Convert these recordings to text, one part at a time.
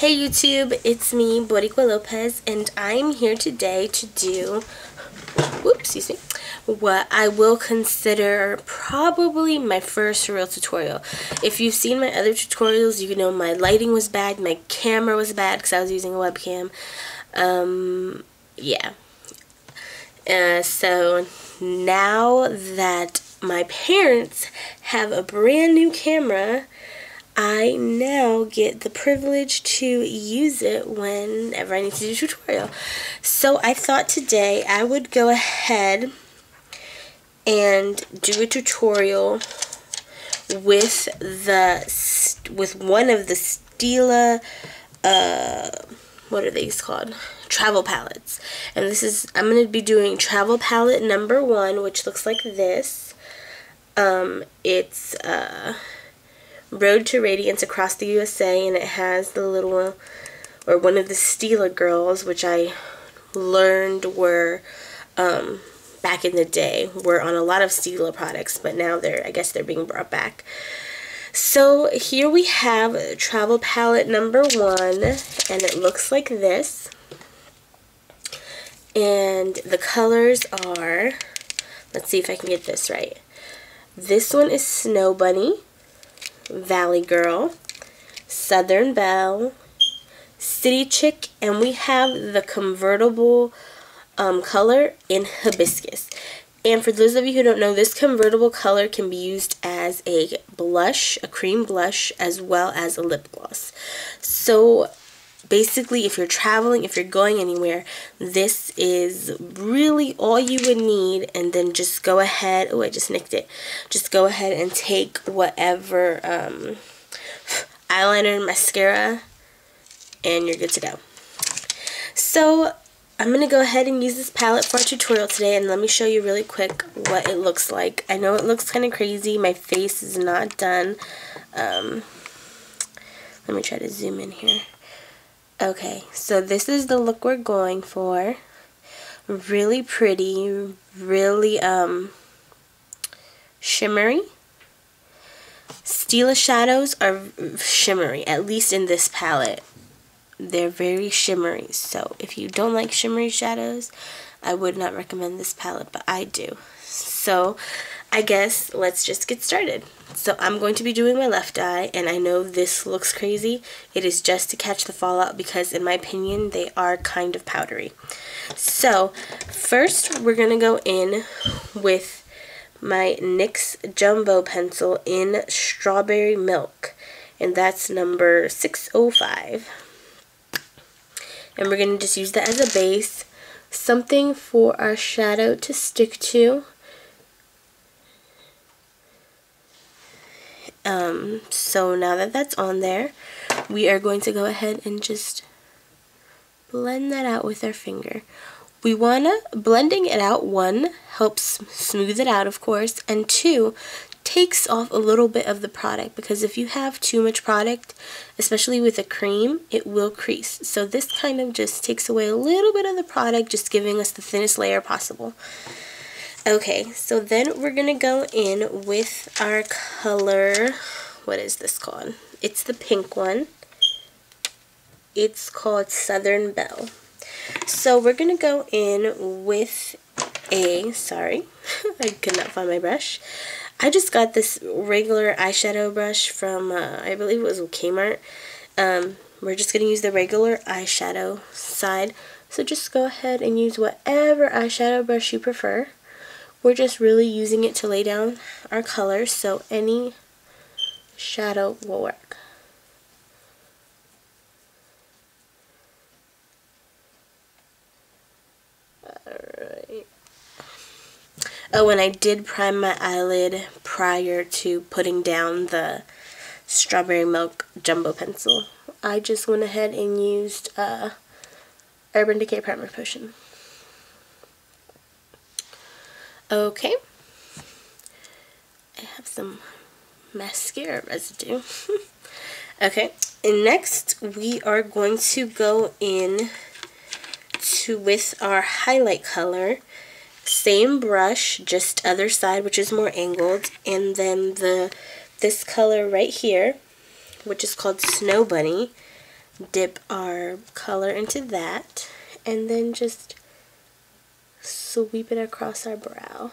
Hey YouTube, it's me, Boricua Lopez, and I'm here today to do, what I will consider probably my first real tutorial. If you've seen my other tutorials, you know my lighting was bad, my camera was bad because I was using a webcam. So now that my parents have a brand new camera, I now get the privilege to use it whenever I need to do a tutorial. So I thought today I would go ahead and do a tutorial with one of the Stila, what are these called? Travel palettes. And I'm going to be doing travel palette number 1, which looks like this. It's Road to Radiance Across the USA, and it has the little, or one of the Stila girls, which I learned were, back in the day, were on a lot of Stila products, but now I guess they're being brought back. So here we have travel palette number 1, and it looks like this. And the colors are, let's see if I can get this right. This one is Snow Bunny, Valley Girl, Southern Belle, City Chick, and we have the convertible color in Hibiscus. And for those of you who don't know, this convertible color can be used as a blush, a cream blush, as well as a lip gloss. So basically, if you're traveling, if you're going anywhere, this is really all you would need. And then just go ahead, oh, I just nicked it. Just go ahead and take whatever eyeliner and mascara, and you're good to go. So I'm going to go ahead and use this palette for our tutorial today, and let me show you really quick what it looks like. I know it looks kind of crazy. My face is not done. Let me try to zoom in here. Okay, so this is the look we're going for. Really pretty, really shimmery. Stila shadows are shimmery, at least in this palette. They're very shimmery, so if you don't like shimmery shadows, I would not recommend this palette, but I do. So I guess let's just get started. So I'm going to be doing my left eye, and I know this looks crazy. It is just to catch the fallout because, in my opinion, they are kind of powdery. So first we're going to go in with my NYX Jumbo Pencil in Strawberry Milk, and that's number 605. And we're going to just use that as a base, something for our shadow to stick to. So now that that's on there, we are going to go ahead and just blend that out with our finger. We want to, blending it out, 1, helps smooth it out, of course, and 2, takes off a little bit of the product, because if you have too much product, especially with a cream, it will crease. So this kind of just takes away a little bit of the product, just giving us the thinnest layer possible. Okay, so then we're going to go in with our color, what is this called? It's the pink one. It's called Southern Belle. So we're going to go in with sorry, I could not find my brush. I just got this regular eyeshadow brush from, I believe it was Kmart. We're just going to use the regular eyeshadow side. So just go ahead and use whatever eyeshadow brush you prefer. We're just really using it to lay down our colors, so any shadow will work. Alright. Oh, and I did prime my eyelid prior to putting down the Strawberry Milk Jumbo Pencil. I just went ahead and used Urban Decay Primer Potion. Okay, I have some mascara residue. Okay, and next we are going to go in with our highlight color. Same brush, just other side, which is more angled, and then this color right here, which is called Snow Bunny. dip our color into that, and then just sweep it across our brow.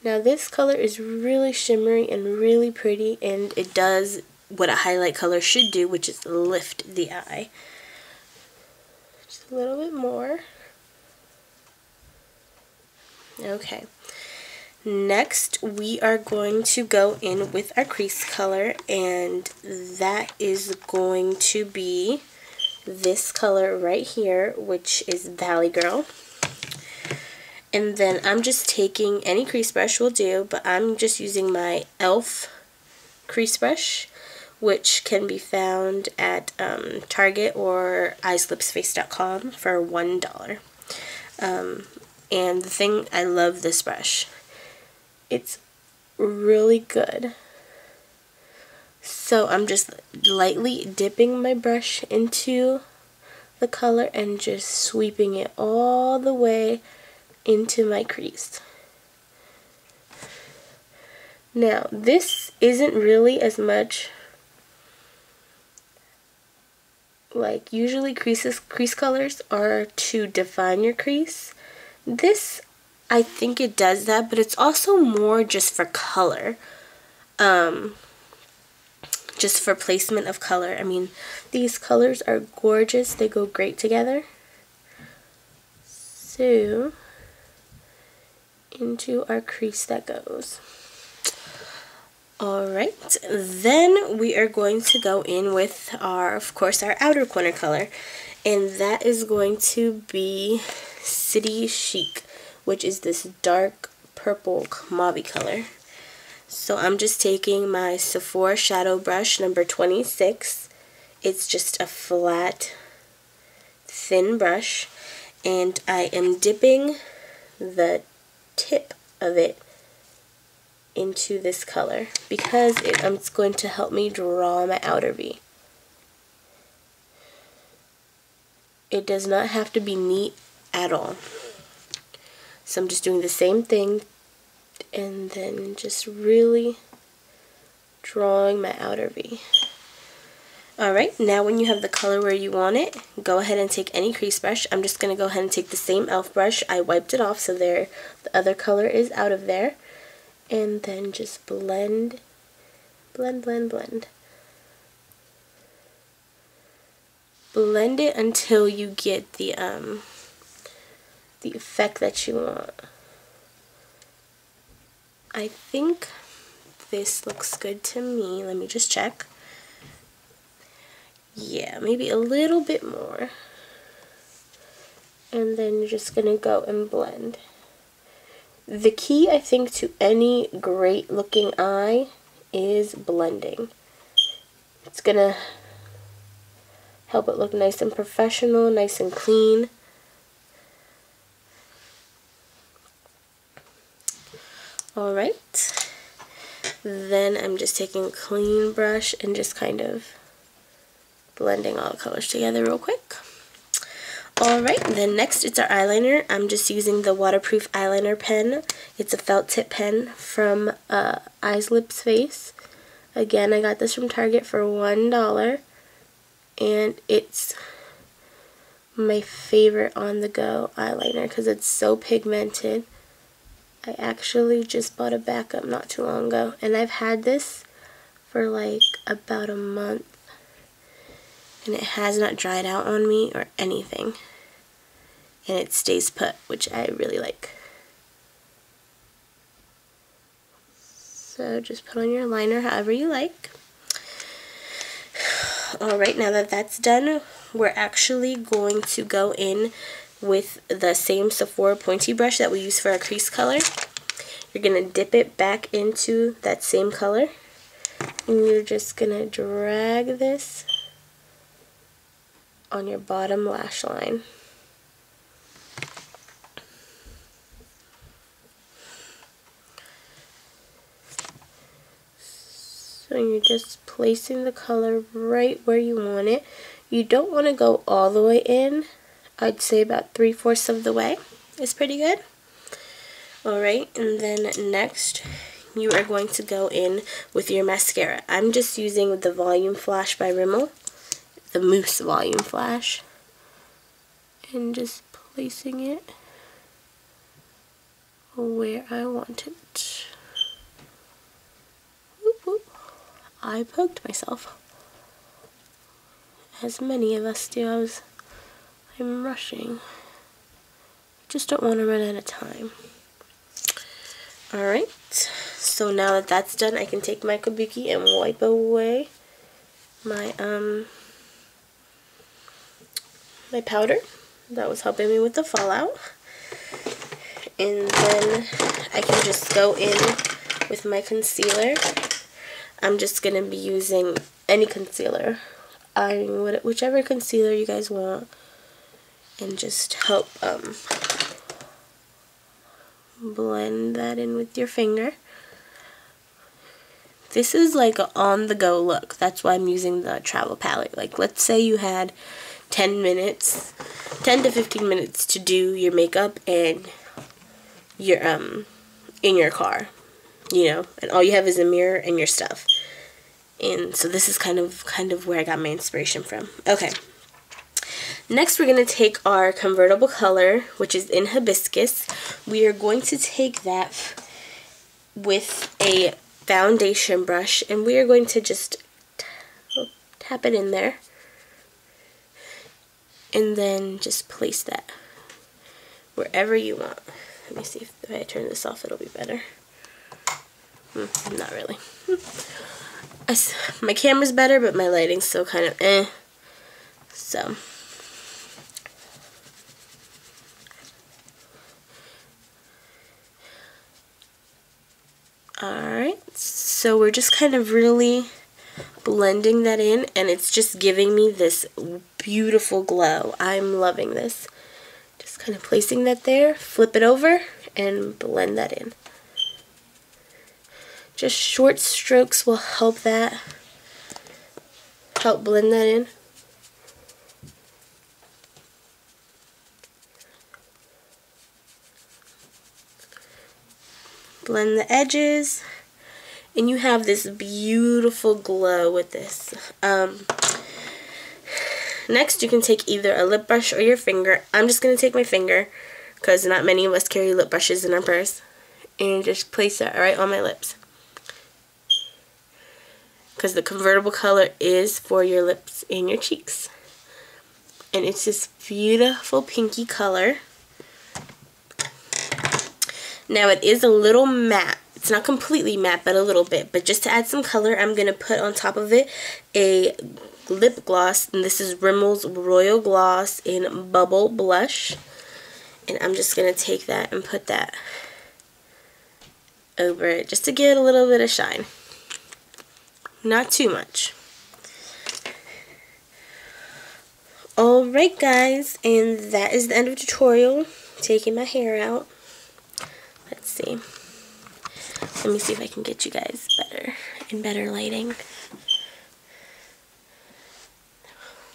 Now this color is really shimmery and really pretty, and it does what a highlight color should do, which is lift the eye. Just a little bit more. Okay. Next, we are going to go in with our crease color, and that is going to be this color right here, which is Valley Girl. And then I'm just taking any crease brush will do, but I'm just using my e.l.f. crease brush, which can be found at Target or eyeslipsface.com for $1. And the thing, I love this brush. It's really good. So I'm just lightly dipping my brush into the color and just sweeping it all the way into my crease. Now, this isn't really as much like usually crease colors are to define your crease. This, I think it does that, but it's also more just for color. Just for placement of color. I mean, these colors are gorgeous. They go great together. So, into our crease that goes. Alright, then we are going to go in with our, of course, our outer corner color. And that is going to be City Chic, which is this dark purple mauve color. So I'm just taking my Sephora Shadow Brush number 26. It's just a flat, thin brush. And I am dipping the tip of it into this color because it's going to help me draw my outer V. It does not have to be neat at all. So I'm just doing the same thing and then just really drawing my outer V. Alright, now when you have the color where you want it, go ahead and take any crease brush. I'm just going to go ahead and take the same e.l.f. brush. I wiped it off so there the other color is out of there. And then just blend, blend, blend, blend. Blend it until you get the effect that you want. I think this looks good to me. Let me just check. Yeah, maybe a little bit more. And then you're just going to go and blend. The key, I think, to any great looking eye is blending. It's going to help it look nice and professional, nice and clean. Alright. Then I'm just taking a clean brush and just kind of blending all the colors together real quick. Alright, then next it's our eyeliner. I'm just using the waterproof eyeliner pen. It's a felt tip pen from Eyes Lips Face. Again, I got this from Target for $1. And it's my favorite on-the-go eyeliner because it's so pigmented. I actually just bought a backup not too long ago. And I've had this for like about a month. And it has not dried out on me or anything. And it stays put, which I really like. So just put on your liner however you like. Alright, now that that's done, we're actually going to go in with the same Sephora pointy brush that we use for our crease color. You're going to dip it back into that same color. And you're just going to drag this on your bottom lash line. So you're just placing the color right where you want it. You don't want to go all the way in. I'd say about 3/4 of the way is pretty good. Alright, and then next you are going to go in with your mascara. I'm just using the Volume Flash by Rimmel. the mousse volume flash and just placing it where I want it. Whoop, whoop. I poked myself, as many of us do. I'm rushing. Just don't want to run out of time. Alright, so now that that's done, I can take my kabuki and wipe away my my powder that was helping me with the fallout. And then I can just go in with my concealer. I'm just going to be using any concealer. Whichever concealer you guys want. And just help blend that in with your finger. This is like an on-the-go look. That's why I'm using the travel palette. Like, let's say you had 10 to 15 minutes to do your makeup and you're in your car, you know, and all you have is a mirror and your stuff. And so this is kind of where I got my inspiration from. Okay. Next, we're going to take our convertible color, which is in Hibiscus. We are going to take that with a foundation brush, and we are going to just tap it in there. And then just place that wherever you want. Let me see if I turn this off, it'll be better. Not really. My camera's better, but my lighting's still kind of eh. So. Alright, so we're just kind of really blending that in, and it's just giving me this beautiful glow. I'm loving this. Just kind of placing that there, flip it over, and blend that in. Just short strokes will help blend that in. Blend the edges, and you have this beautiful glow with this. Next, you can take either a lip brush or your finger. I'm just going to take my finger, because not many of us carry lip brushes in our purse, and just place that right on my lips. Because the convertible color is for your lips and your cheeks. And it's this beautiful pinky color. Now it is a little matte. It's not completely matte, but a little bit. But just to add some color, I'm going to put on top of it a lip gloss. And this is Rimmel's Royal Gloss in Bubble Blush. And I'm just going to take that and put that over it just to give it a little bit of shine. Not too much. Alright guys, and that is the end of the tutorial. Taking my hair out. Let's see. Let me see if I can get you guys better lighting.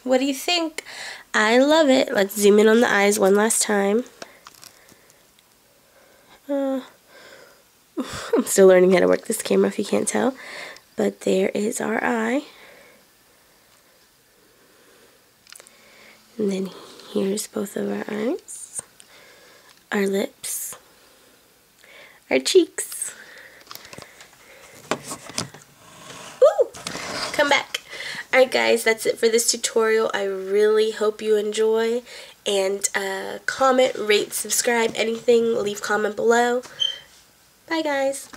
What do you think? I love it. Let's zoom in on the eyes one last time. I'm still learning how to work this camera if you can't tell. But there is our eye. And then here's both of our eyes, our lips, our cheeks. Woo! Come back. Alright guys, that's it for this tutorial. I really hope you enjoy. And comment, rate, subscribe, anything, leave comment below. Bye guys.